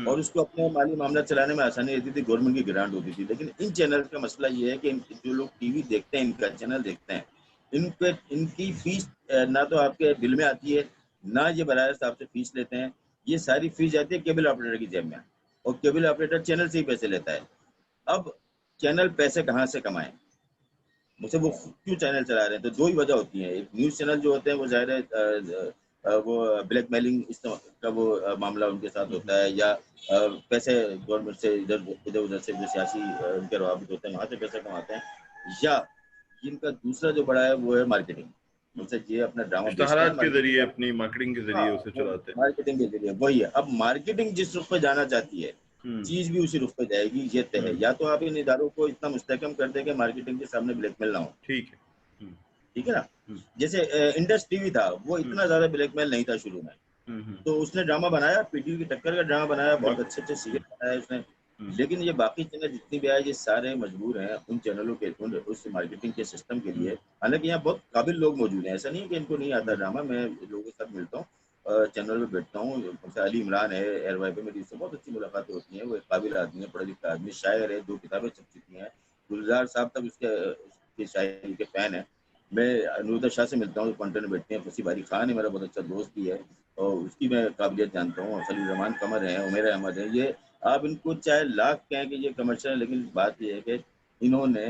और उसको अपने माली मामला चलाने में आसानी रहती थी, गवर्नमेंट की ग्रांट होती थी। लेकिन इन चैनल का मसला ये है कि जो लोग टीवी देखते हैं, इनका चैनल देखते हैं, इन पे इनकी फीस ना तो आपके बिल में आती है, ना ये बराह रास्त आपसे फीस लेते हैं। ये सारी फीस जाती है केबल ऑपरेटर की जेब में और केबल ऑपरेटर चैनल से ही पैसे लेता है। अब चैनल पैसे कहाँ से कमाएं? मुझसे वो क्यों चैनल चला रहे हैं? तो 2 ही वजह होती है। एक न्यूज़ चैनल जो होते हैं वो ज़ाहिर है वो ब्लैकमेलिंग इस का वो मामला उनके साथ होता है या पैसे गवर्नमेंट से इधर-उधर से जो सियासी उनके रवाबित होते हैं वहाँ से पैसे कमाते हैं या जिनका दूसरा जो बड़ा है वो है मार्केटिंग। मतलब ये अपना ड्रामा बेचते हैं इश्तहारात के मार्केटिंग जरिए, का अपनी मार्केटिंग के हाँ, जरिए उसे वो चलाते हैं। मार्केटिंग के ज़रिए वही है। अब मार्केटिंग जिस रुख पे जाना चाहती है, चीज़ भी उसी रुख पे जाएगी, ये तय है। या तो आप इन इदारों को इतना मुस्तहकम कर दें कि मार्केटिंग के सामने ब्लैकमेल ना हो। ठीक है। ठीक है ना? जैसे इंडस टीवी था, वो इतना ज़्यादा ब्लैकमेल नहीं था शुरू में। तो उसने ड्रामा बनाया, पीटीवी की टक्कर का ड्रामा बनाया, बहुत बिल्कुल। अच्छे-अच्छे सीरियल बनाए उसने। लेकिन ये बाकी चैनल जितनी भी आए, ये सारे मजबूर हैं उन चैनलों के उस मार्केटिंग के सिस्टम के लिए। हालाँकि यहाँ बहुत काबिल लोग मौजूद हैं, ऐसा नहीं है कि इनको नहीं आता ड्रामा। मैं लोगों के साथ मिलता हूँ चैनल पे बैठता हूँ, जैसे अली इमरान है, एयरवाई पे मेरी उससे बहुत अच्छी मुलाकातें होती हैं। वो एक काबिल आदमी है, पढ़ा-लिखा आदमी, शायर है, 2 किताबें छप चुकी हैं। गुलज़ार साहब तक उसकी शायरी के फैन हैं। मैं अनुरुद्ध शाह से मिलता हूँ, पॉइंटर में बैठते हैं, फसी बारी खान है मेरा बहुत अच्छा दोस्त भी है और उसकी मैं काबिलियत जानता हूँ, खलील रहमान कमर हैं, उमैर अहमद है। ये आप इनको चाहे लाख कहें कि ये कमर्शियल है, लेकिन बात ये है कि इन्होंने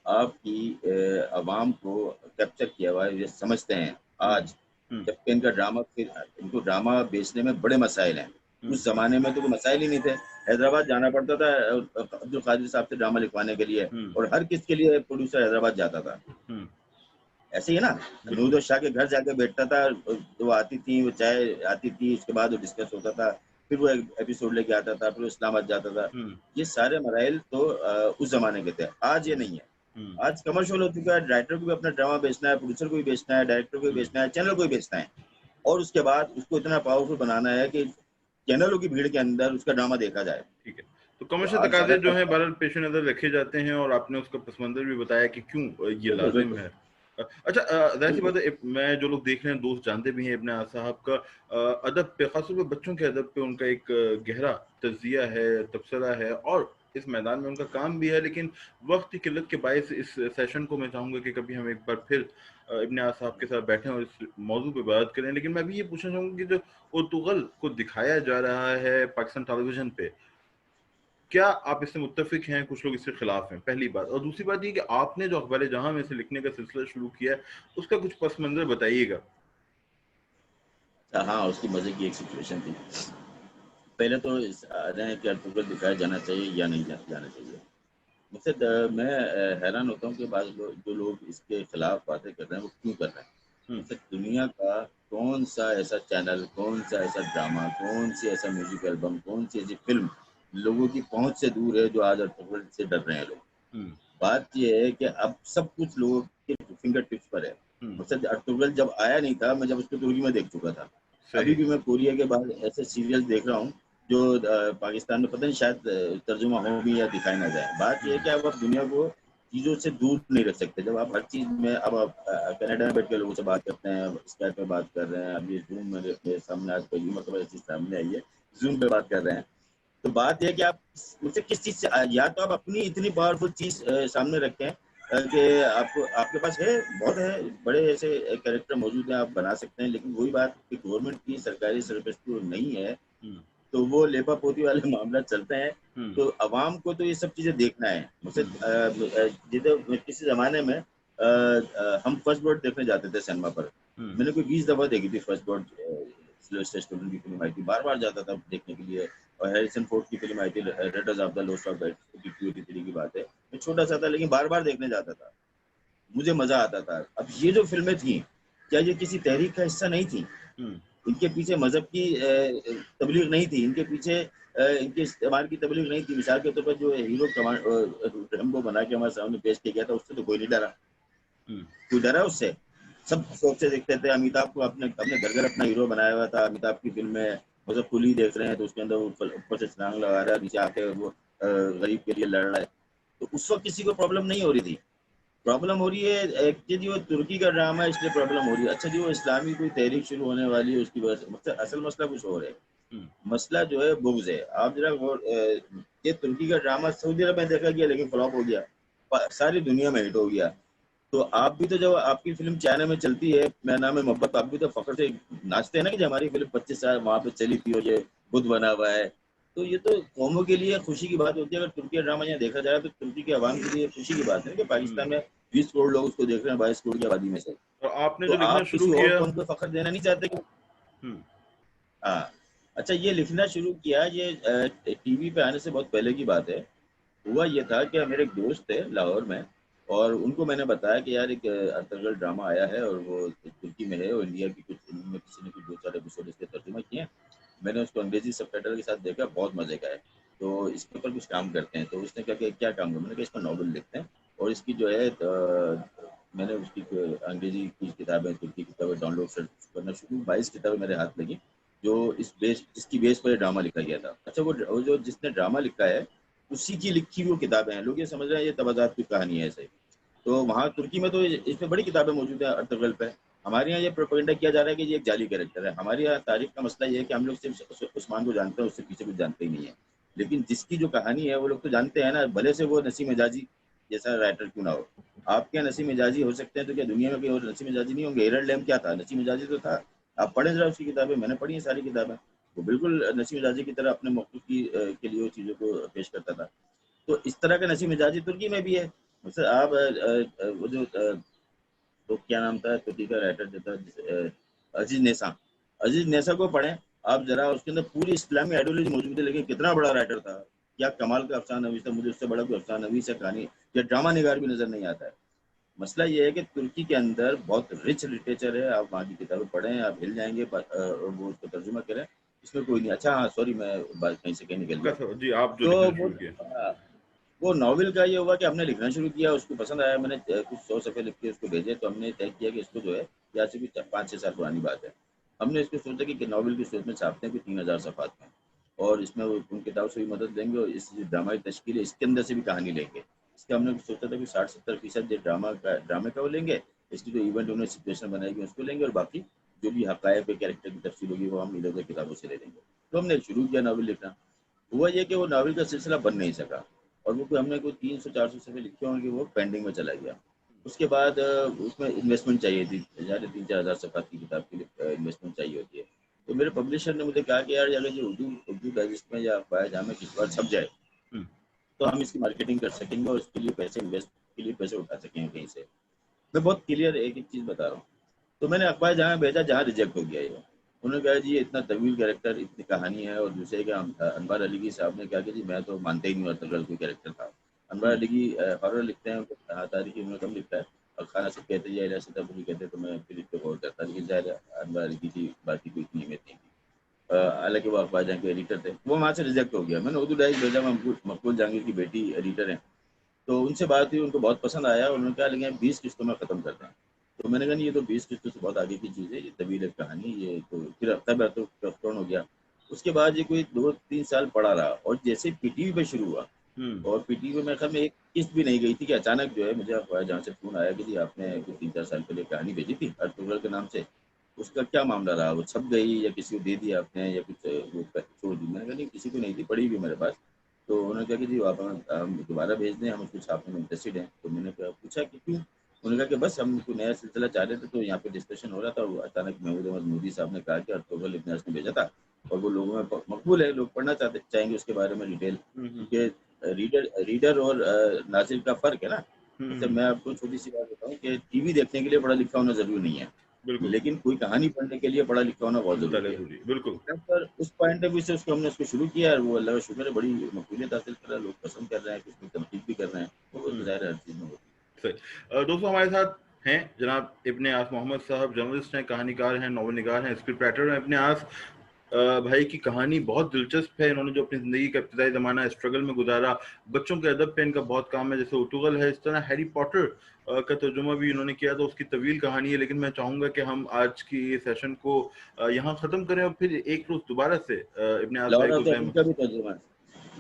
आपकी आवाम को कैप्चर किया हुआ है, ये समझते हैं आज। जबकि इनको ड्रामा बेचने में बड़े मसाइल हैं। उस ज़माने में तो कोई मसाइल ही नहीं थे। हैदराबाद जाना पड़ता था अब्दुल कादिर साहब से ड्रामा लिखवाने के लिए और हर किस के लिए प्रोड्यूसर हैदराबाद जाता था। ऐसे ही है ना? नूरुद्दीन शाह के घर जाके बैठता था, वो आती थी, वो चाय आती थी, उसके बाद वो डिस्कस होता था, फिर वो एक एपिसोड लेके आता था, फिर वो इस्लामाबाद जाता था। ये सारे मराइल तो उस ज़माने के थे, आज ये नहीं है। आज कमर्शियल हो चुका है, राइटर को भी अपना ड्रामा बेचना है, प्रोड्यूसर को भी बेचना है, डायरेक्टर को भी बेचना है, चैनल को भी बेचना है और उसके बाद उसको इतना पावरफुल बनाना है कि चैनलों की भीड़ के अंदर उसका ड्रामा देखा जाए। ठीक है। तो तो कमर्शियल आज सारा तकाज़े जो हैं तबका बहरहाल पेश-ए-नज़र रखे जाते हैं और आपने उसका पस-मंज़र भी बताया कि क्यों ये बिल्कुल, लाज़िम बिल्कुल, है। अच्छा, ज़ाहिर-सी बिल्कुल। बात है, मैं जो लोग देख रहे हैं, दोस्त जानते भी हैं इब्न आस साहब का अदब पे, ख़ासतौर पे बच्चों के अदब पे उनका एक गहरा तज़किया है, तबसरा है और इस मैदान में उनका काम भी है। लेकिन वक़्त की किल्लत के बाइस इस सेशन को मैं चाहूँगा कि कभी हम एक बार फिर इब्न आस साहब के साथ बैठें और इस मौज़ू पे बात करें। लेकिन मैं भी ये पूछना चाहूँगा कि जो उर्तुगल को दिखाया जा रहा है पाकिस्तान टेलीविज़न पे, क्या आप इससे मुत्तफ़िक हैं? कुछ लोग इसके खिलाफ हैं, पहली बात। और दूसरी बात ये कि आपने जो अख़बार-ए-जहाँ में इसे लिखने का सिलसिला शुरू किया है, उसका कुछ पस-मंज़र बताइएगा। हाँ, उसकी मज़े की एक सिचुएशन थी। पहले तो इस रहे हैं कि अर्तुगरुल दिखाया जाना चाहिए या नहीं जाना चाहिए। मुझसे मैं हैरान होता हूँ कि बाज़ लोग जो लोग इसके खिलाफ बातें कर रहे हैं, वो क्यों कर रहे हैं? हुँ, मतलब दुनिया का कौन-सा ऐसा चैनल, कौन-सा ऐसा ड्रामा, कौन-सी ऐसा म्यूज़िक एल्बम, कौन-सी ऐसी फ़िल्म लोगों की पहुँच से दूर है, जो आज अर्तुगरुल से डर रहे हैं लोग। हुँ, बात ये है कि अब सब कुछ लोगों के फिंगर टिप्स पर है। हुँ, मतलब अर्तुगरुल जब आया नहीं था, मैं जब उसको तुर्की में देख चुका था। अभी सही। भी मैं कोरिया के बाद ऐसे सीरियल देख रहा हूँ, जो पाकिस्तान में पता नहीं शायद तर्जुमा हो भी या दिखाए ना जाए। बात ये है कि अब आप दुनिया को चीज़ों से दूर नहीं रख सकते। जब आप हर चीज़ में अब आप कनाडा में बैठ के लोगों से बात करते हैं, स्काइप पे बात कर रहे हैं, अभी ज़ूम में मेरे सामने आज पहली मर्तबा ये चीज़ सामने आई है, ज़ूम पे बात कर रहे हैं। तो बात ये है कि आप मुझसे किस चीज़ से या तो आप अपनी इतनी पावरफुल चीज़ सामने रखें कि आपको आपके पास है, बहुत है, बड़े ऐसे कैरेक्टर मौजूद हैं, आप बना सकते हैं। लेकिन वही बात कि गवर्नमेंट की सरकारी सरपरस्ती नहीं है, हुँ, तो वो लेपापोती वाले मामला चलते हैं। हुँ, तो अवाम को तो ये सब चीज़ें देखना है। मुझसे हुँ, जैसे किसी ज़माने में हम फर्स्ट बर्ड देखने जाते थे सिनेमा पर। मैंने कोई 20 दफा देखी थी फर्स्ट बर्ड। सिल्वेस्टर स्टैलोन की फिल्म आई थी, बार बार जाता था देखने के लिए। और हैरिसन फोर्ड की फिल्म आई थी readers of the lost of 83 की बात है। मैं छोटा सा था लेकिन बार बार देखने जाता था, मुझे मजा आता था। अब ये जो फिल्में थी, क्या ये किसी तहरीक का हिस्सा नहीं थी? इनके पीछे मजहब की तबलीग नहीं थी, इनके पीछे इनके इस्तेमाल की तबलीग नहीं थी। मिसाल के तौर पर जो हीरो रैम्बो बना के हमारे सामने पेश किया गया था, उससे तो कोई नहीं डरा। कोई डरा उससे? सब शौक से देखते थे। अमिताभ को अपने अपने घर घर अपना हीरो बनाया हुआ था। अमिताभ की फिल्म में मतलब कुली देख रहे हैं तो उसके अंदर ऊपर से छलांग लगा रहा है, नीचे आके वो गरीब के लिए लड़ रहा है। तो उस वक्त किसी को प्रॉब्लम नहीं हो रही थी। प्रॉब्लम हो रही है कि जी वो तुर्की का ड्रामा है इसलिए प्रॉब्लम हो रही है। अच्छा जी वो इस्लामी कोई तहरीक शुरू होने वाली है उसकी वजह से, मतलब असल मसला कुछ और है। मसला जो है बुग़्ज़ है। आप जरा ये तुर्की का ड्रामा सऊदी अरब में देखा गया लेकिन फ्लॉप हो गया, सारी दुनिया में हिट हो गया। तो आप भी तो जब आपकी फिल्म चाइना में चलती है, मेरा नाम है मोहब्बत, आप भी तो फख्र से नाचते हैं ना कि हमारी फिल्म 25 साल वहाँ पे चली थी और ये बुद्ध बना हुआ है। तो ये तो कौमों के लिए खुशी की बात होती है। अगर तुर्की ड्रामा यहाँ देखा जाए तो तुर्की के अवाम के लिए खुशी की बात है कि पाकिस्तान में 20 करोड़ लोग उसको देख रहे हैं 22 करोड़ की आबादी में से। तो आपने तो जो लिखना आप शुरू किसी और किया। कौम को फख्र देना नहीं चाहते कि हाँ। अच्छा ये लिखना शुरू किया, ये टीवी पे आने से बहुत पहले की बात है। हुआ ये था कि मेरे एक दोस्त थे लाहौर में, और उनको मैंने बताया कि यार एक अर्तगर्ल ड्रामा आया है और वो तुर्की में है और इंडिया की कुछ में किसी ने कुछ 2-4 एपिसोड इसके तर्जुमा किए हैं। मैंने उसको अंग्रेजी सबटाइटल के साथ देखा, बहुत मजे का है। तो इसके ऊपर कुछ काम करते हैं। तो उसने कहा कि क्या काम करूं? मैंने कहा इस पर नॉवल लिखते हैं। और इसकी जो है मैंने उसकी अंग्रेजी की किताबें, तुर्की की किताबें डाउनलोड करना शुरू, 22 किताबें मेरे हाथ लगी जो इसकी बेस पर ड्रामा लिखा गया था। अच्छा वो जो जिसने ड्रामा लिखा है उसी की लिखी हुई वो किताबें हैं। लोग ये समझ रहे हैं ये तबादात की कहानी है ऐसे। तो वहाँ तुर्की में तो इसमें बड़ी किताबें मौजूद है अर्तगर्ल पे। हमारे यहाँ ये प्रोपेगेंडा किया जा रहा है कि ये एक जाली कैरेक्टर है। हमारे यहाँ तारीख का मसला ये है कि हम लोग सिर्फ उस्मान को जानते हैं, उससे पीछे कुछ जानते ही नहीं है। लेकिन जिसकी जो कहानी है वो लोग तो जानते हैं ना, भले से वो नसीम मिजाजी जैसा राइटर क्यों ना हो। आपके यहाँ नसीम मिजाजी हो सकते हैं तो क्या दुनिया में कोई और नसीम मिजाजी नहीं होंगे? हेरल्ड लैम्प क्या था? नसीम मिजाजी तो था। आप पढ़े जरा उसकी किताबें, मैंने पढ़ी है सारी किताबें। वो बिल्कुल नसीम मिजाजी की तरह अपने मौक़िफ़ के लिए वो चीज़ों को पेश करता था। तो इस तरह का नसीम मिजाजी तुर्की में भी है। मतलब आप वो जो तो क्या नाम था तुर्की का राइटर जो था अजीज नेसा, अजीज नेसा को पढ़ें आप जरा, उसके अंदर पूरी इस्लामी आइडियोलॉजी मौजूद है। लेकिन कितना बड़ा राइटर था, क्या कमाल का अफसाना नवीस था। मुझे उससे बड़ा कोई अफसाना नवीस है कहानी या ड्रामा निगार भी नजर नहीं आता है। मसला ये है कि तुर्की के अंदर बहुत रिच लिटरेचर है। आप वहाँ की किताबें पढ़ें, आप हिल जाएंगे और वो उसको तर्जुमा करें, इसमें कोई नहीं। अच्छा हाँ सॉरी, मैं बात कहीं से कहीं निकल गया। जी, आप जो तो लिखना शुरू किया। वो नॉवेल का ये हुआ कि हमने लिखना शुरू किया, उसको पसंद आया। मैंने कुछ 100 सफ़े लिख के उसको भेजे। तो हमने तय किया कि इसको जो है, या से भी 5-6 साल पुरानी बात है, हमने इसको सोचा कि नॉवेल की सूरत में छापते हैं कि 3000 सफ़ात में, और इसमें वो उन किताब से भी मदद लेंगे और इस ड्रामा की तश्कील है इसके अंदर से भी कहानी लेंगे। इसका हमने सोचा था कि 60-70% जो ड्रामे का वो लेंगे, इसकी जो इवेंट उन्होंने सिचुएशन बनाएगी उसको लेंगे, और बाकी जो भी हक़ाइक़ पे कैरेक्टर की तफ़सील होगी वो हम इधर-उधर किताबों से ले लेंगे। तो हमने शुरू किया नॉवेल लिखना। हुआ ये कि वो नॉवेल का सिलसिला बन नहीं सका, और वो कोई हमने कोई 300-400 सफ़े लिखे होंगे, वो पेंडिंग में चला गया। उसके बाद उसमें इन्वेस्टमेंट चाहिए थी, ज़्यादा 3-4 हज़ार सफ़ात की किताब के लिए इन्वेस्टमेंट चाहिए होती है। तो मेरे पब्लिशर ने मुझे कहा कि यार अगर ये उर्दू डाइजेस्ट में या अखबार जहाँ में किस बार छप जाए तो हम इसकी मार्केटिंग कर सकेंगे और इसके लिए पैसे इन्वेस्ट के लिए पैसे उठा सकेंगे कहीं से। मैं बहुत क्लियर एक चीज़ बता रहा हूँ। तो मैंने अखबार जहाँ भेजा जहाँ रिजेक्ट हो गया ये। उन्होंने कहा जी ये इतना तवील कैरेक्टर, इतनी कहानी है, और दूसरे का अनवर अली की साहब ने कहा कि जी मैं तो मानते ही नहीं अर्तगर्ल कोई कैरेक्टर था। अनवर अली की हॉरर लिखते हैं, तारीखी उन्होंने कम लिखता है, और खाना सब कहते हैं या इलासी तबूरी कहते हैं, तो मैं फिर इस पे गौर करता, लेकिन ज़ाहिर है अनवर अली की थी बाकी कोई इतनी अहमियत नहीं थी। हालांकि वो अखबार जहाँ के एडिटर थे, वो वहाँ से रिजेक्ट हो गया। मैंने उर्दू डायरेक्ट भेजा, मकबूल जहांगीर की बेटी एडिटर हैं, तो उनसे बात हुई, उनको बहुत पसंद आया। उन्होंने कहा लेकिन 20 किस्तों में ख़त्म करते हैं। तो मैंने कहा नहीं, ये तो 20 किस्तों से बहुत आगे की चीज़ है, ये तवील एक कहानी, ये तो फिर हफ्ता तो कफ्तान हो गया। उसके बाद ये कोई 2-3 साल पड़ा रहा, और जैसे पीटीवी पे शुरू हुआ, और पीटीवी में मेरे ख्याल में एक किस्त भी नहीं गई थी कि अचानक जो है मुझे अखबार जहाँ से फ़ोन आया कि जी आपने कुछ 3-4 साल पहले कहानी भेजी थी अर्तुगरल के नाम से, उसका क्या मामला रहा? वो छप गई या किसी को दे दिया आपने या कुछ वो छोड़ दी? मैंने कहा नहीं, किसी को नहीं दी, पड़ी हुई मेरे पास। तो उन्होंने कहा कि जी आप हम दोबारा भेज दें, हम उसको छापने में इंटरेस्टेड हैं। तो मैंने पूछा कि क्यों? उन्होंने कहा कि बस हम कोई नया सिलसिला चाह रहे थे, तो यहाँ पे डिस्कशन हो रहा था, वो अचानक महमूद अहमद मोदी साहब ने कहा कि अर्तुगरल इब्न ने भेजा था, और वो लोगों में मकबूल है, लोग पढ़ना चाहेंगे उसके बारे में डिटेल, क्योंकि रीडर रीडर और नाज़िर का फ़र्क है ना। जैसे मैं आपको छोटी सी बात बताऊं कि टीवी देखने के लिए पढ़ा लिखा होना जरूरी नहीं है, बिल्कुल। लेकिन कोई कहानी पढ़ने के लिए पढ़ा लिखा होना बहुत ज़्यादा जरूरी है। ज़रूरी, बिल्कुल। पर उस पॉइंट ऑफ व्यू से उसको हमने शुरू किया और वो अल्लाह का शुक्र है बड़ी मकबूलियत हासिल कर रहा है, लोग पसंद कर रहे हैं, कुछ लोग तनकीद भी कर रहे हैं, वो तो हुँ, ज़ाहिर है हर चीज़ में होती सही। दोस्तों हमारे साथ हैं जनाब इब्ने आस मोहम्मद साहब, जर्नलिस्ट हैं, कहानीकार हैं, नॉवल निगार हैं, स्क्रिप्ट राइटर हैं। इब्ने आस भाई की कहानी बहुत दिलचस्प है। इन्होंने जो अपनी ज़िंदगी का इब्तिदाई ज़माना स्ट्रगल में गुजारा, बच्चों के अदब पे इनका बहुत काम है, जैसे उर्तुगल है, इस तरह हैरी पॉटर का तर्जुमा भी इन्होंने किया, तो उसकी तवील कहानी है। लेकिन मैं चाहूँगा कि हम आज की ये सेशन को यहाँ ख़त्म करें और फिर एक रोज़ दोबारा से इब्ने आस है। भाई लॉर्ड को ऑफ द रिंग ज़हमत। का भी तर्जुमा है,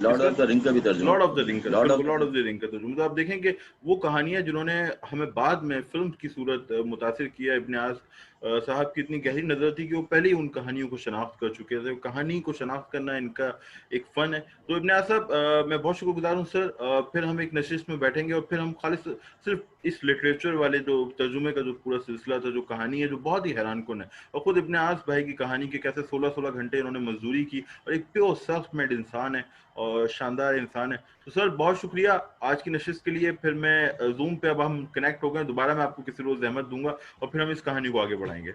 लॉर्ड किसका? ऑफ द रिंग का भी तर्जुमा लॉर्ड ऑफ द किया रिंग का, है, लॉर्ड ऑफ बिल्कुल the Lord of ring. The ring का तर्जुमा। तो आप देखेंगे वो कहानियां जिन्होंने हमें बाद में फिल्म की सूरत मुतासिर किया। इब्ने आस साहब की इतनी गहरी नजर थी कि वो पहले ही उन कहानियों को शनाख्त कर चुके थे। कहानी को शनाख्त करना इनका एक फन है। तो इब्ने आस साहब मैं बहुत शुक्रगुजार हूँ सर। फिर हम एक नशिस्त में बैठेंगे और फिर हम खालिस सिर्फ इस लिटरेचर वाले जो तर्जुमे का जो पूरा सिलसिला था, जो कहानी है, जो बहुत ही हैरान कुन है, और खुद इब्ने आस भाई की कहानी के कैसे 16-16 घंटे इन्होंने मजदूरी की और एक प्योर सेल्फ मेड इंसान है और शानदार इंसान है। तो सर बहुत शुक्रिया आज की नशिस्त के लिए। फिर मैं जूम पे अब हम कनेक्ट हो गए, दोबारा मैं आपको किसी रोज जहमत दूंगा और फिर हम इस कहानी को आगे बढ़ाएंगे।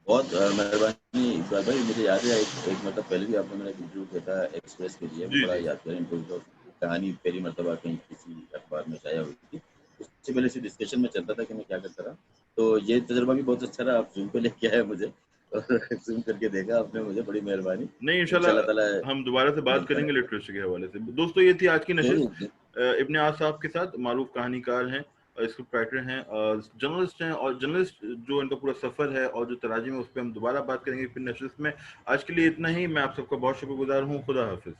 बहुत मेहरबानी इकबाल भाई, मुझे याद है एक मतलब पहले भी आपने मेरा इंटरव्यू किया था एक्सप्रेस के लिए, वो जी बड़ा जी। यादगार इंटरव्यू था। कहानी पहली मरतबा कहीं किसी अखबार में शाया हुई थी, उससे पहले से डिस्कशन में चलता था कि मैं क्या करता रहा। तो ये तजुर्बा भी बहुत अच्छा रहा, आप जूम पे लेके आए मुझे और जूम करके देखा आपने मुझे, बड़ी मेहरबानी। नहीं, इंशाल्लाह ताला इंशाल्लाह हम दोबारा से बात मिलते करेंगे रहेंगे। लिटरेचर के हवाले से। दोस्तों ये थी आज की नशिस्त जरूर। इब्ने आस साहब के साथ। मारूफ कहानीकार हैं, स्क्रिप्ट राइटर हैं, जर्नलिस्ट हैं, और जर्नलिस्ट जो इनका पूरा सफर है और जो तराजीम है उस पर हम दोबारा बात करेंगे फिर नशिस्त में। आज के लिए इतना ही। मैं आप सबका बहुत शुक्रगुजार हूँ। खुदा हाफिज।